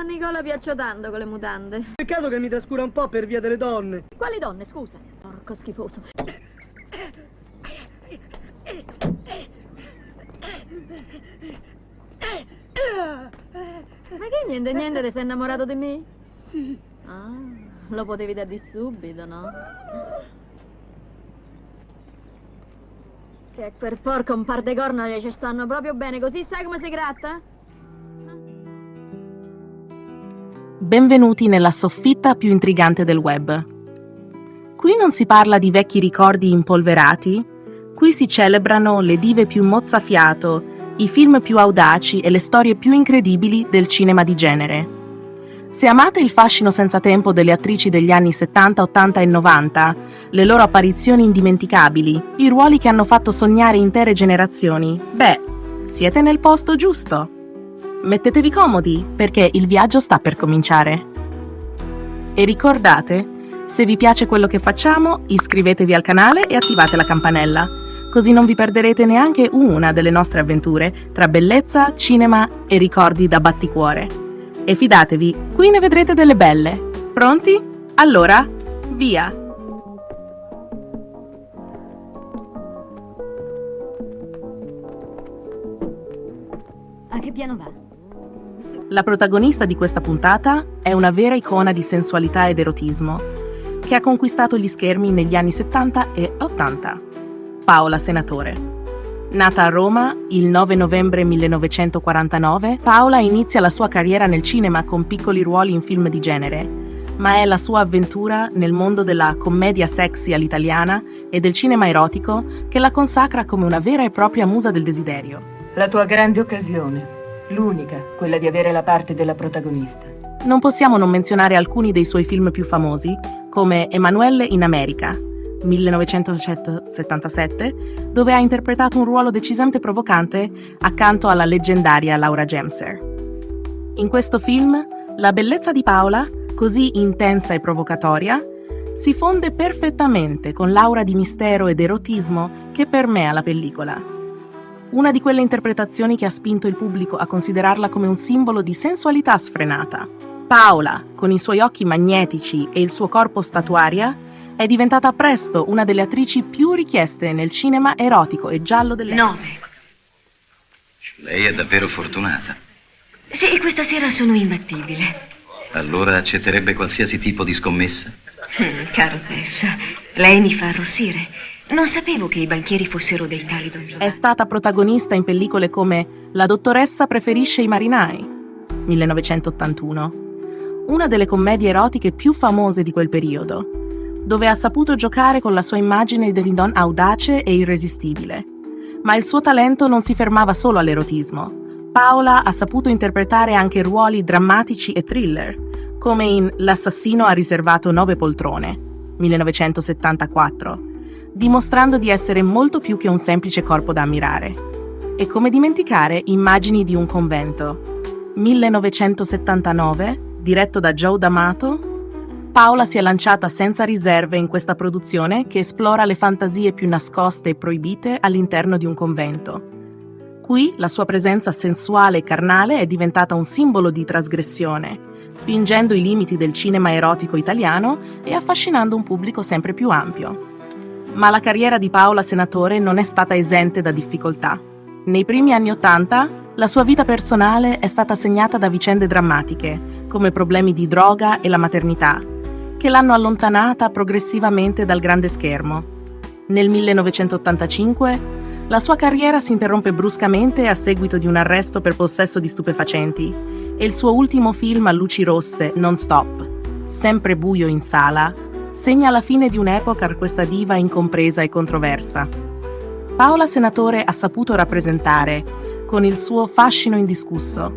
Nicola piaccio tanto con le mutande. Peccato che mi trascura un po' per via delle donne. Quali donne, scusa? Porco schifoso. Ma che niente, ti sei innamorato di me? Sì. Ah, lo potevi dare di subito, no? Che quel porco un par de corna ci stanno proprio bene, così sai come si gratta? Benvenuti nella soffitta più intrigante del web. Qui non si parla di vecchi ricordi impolverati, qui si celebrano le dive più mozzafiato, i film più audaci e le storie più incredibili del cinema di genere. Se amate il fascino senza tempo delle attrici degli anni 70, 80 e 90, le loro apparizioni indimenticabili, i ruoli che hanno fatto sognare intere generazioni, siete nel posto giusto. Mettetevi comodi, perché il viaggio sta per cominciare. E ricordate, se vi piace quello che facciamo, iscrivetevi al canale e attivate la campanella, così non vi perderete neanche una delle nostre avventure tra bellezza, cinema e ricordi da batticuore. E fidatevi, qui ne vedrete delle belle. Pronti? Allora, via! A che piano va? La protagonista di questa puntata è una vera icona di sensualità ed erotismo, che ha conquistato gli schermi negli anni 70 e 80. Paola Senatore. Nata a Roma il 9 novembre 1949, Paola inizia la sua carriera nel cinema con piccoli ruoli in film di genere, ma è la sua avventura nel mondo della commedia sexy all'italiana e del cinema erotico che la consacra come una vera e propria musa del desiderio. La tua grande occasione, l'unica, quella di avere la parte della protagonista. Non possiamo non menzionare alcuni dei suoi film più famosi, come Emanuelle in America, 1977, dove ha interpretato un ruolo decisamente provocante accanto alla leggendaria Laura Gemser. In questo film, la bellezza di Paola, così intensa e provocatoria, si fonde perfettamente con l'aura di mistero ed erotismo che permea la pellicola. Una di quelle interpretazioni che ha spinto il pubblico a considerarla come un simbolo di sensualità sfrenata. Paola, con i suoi occhi magnetici e il suo corpo statuaria, è diventata presto una delle attrici più richieste nel cinema erotico e giallo dell'epoca. 9. Lei è davvero fortunata. Sì, questa sera sono imbattibile. Allora accetterebbe qualsiasi tipo di scommessa? Caro Tess, lei mi fa arrossire. Non sapevo che i banchieri fossero dei tali don Giovanni. È stata protagonista in pellicole come La dottoressa preferisce i marinai, 1981, una delle commedie erotiche più famose di quel periodo, dove ha saputo giocare con la sua immagine di donna audace e irresistibile. Ma il suo talento non si fermava solo all'erotismo. Paola ha saputo interpretare anche ruoli drammatici e thriller, come in L'assassino ha riservato 9 poltrone, 1974, dimostrando di essere molto più che un semplice corpo da ammirare. E come dimenticare Immagini di un convento, 1979, diretto da Joe D'Amato. Paola si è lanciata senza riserve in questa produzione che esplora le fantasie più nascoste e proibite all'interno di un convento. Qui la sua presenza sensuale e carnale è diventata un simbolo di trasgressione, spingendo i limiti del cinema erotico italiano e affascinando un pubblico sempre più ampio. Ma la carriera di Paola Senatore non è stata esente da difficoltà. Nei primi anni '80 la sua vita personale è stata segnata da vicende drammatiche, come problemi di droga e la maternità, che l'hanno allontanata progressivamente dal grande schermo. Nel 1985 la sua carriera si interrompe bruscamente a seguito di un arresto per possesso di stupefacenti e il suo ultimo film a luci rosse, Non Stop, sempre buio in sala, segna la fine di un'epoca per questa diva incompresa e controversa. Paola Senatore ha saputo rappresentare, con il suo fascino indiscusso,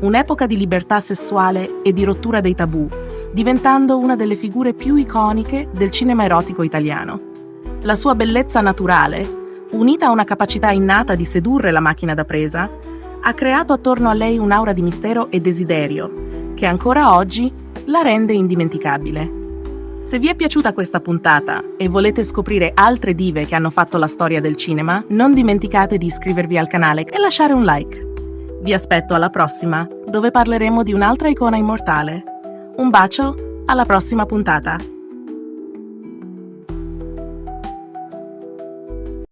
un'epoca di libertà sessuale e di rottura dei tabù, diventando una delle figure più iconiche del cinema erotico italiano. La sua bellezza naturale, unita a una capacità innata di sedurre la macchina da presa, ha creato attorno a lei un'aura di mistero e desiderio, che ancora oggi la rende indimenticabile. Se vi è piaciuta questa puntata e volete scoprire altre dive che hanno fatto la storia del cinema, non dimenticate di iscrivervi al canale e lasciare un like. Vi aspetto alla prossima! dove parleremo di un'altra icona immortale. Un bacio, alla prossima puntata.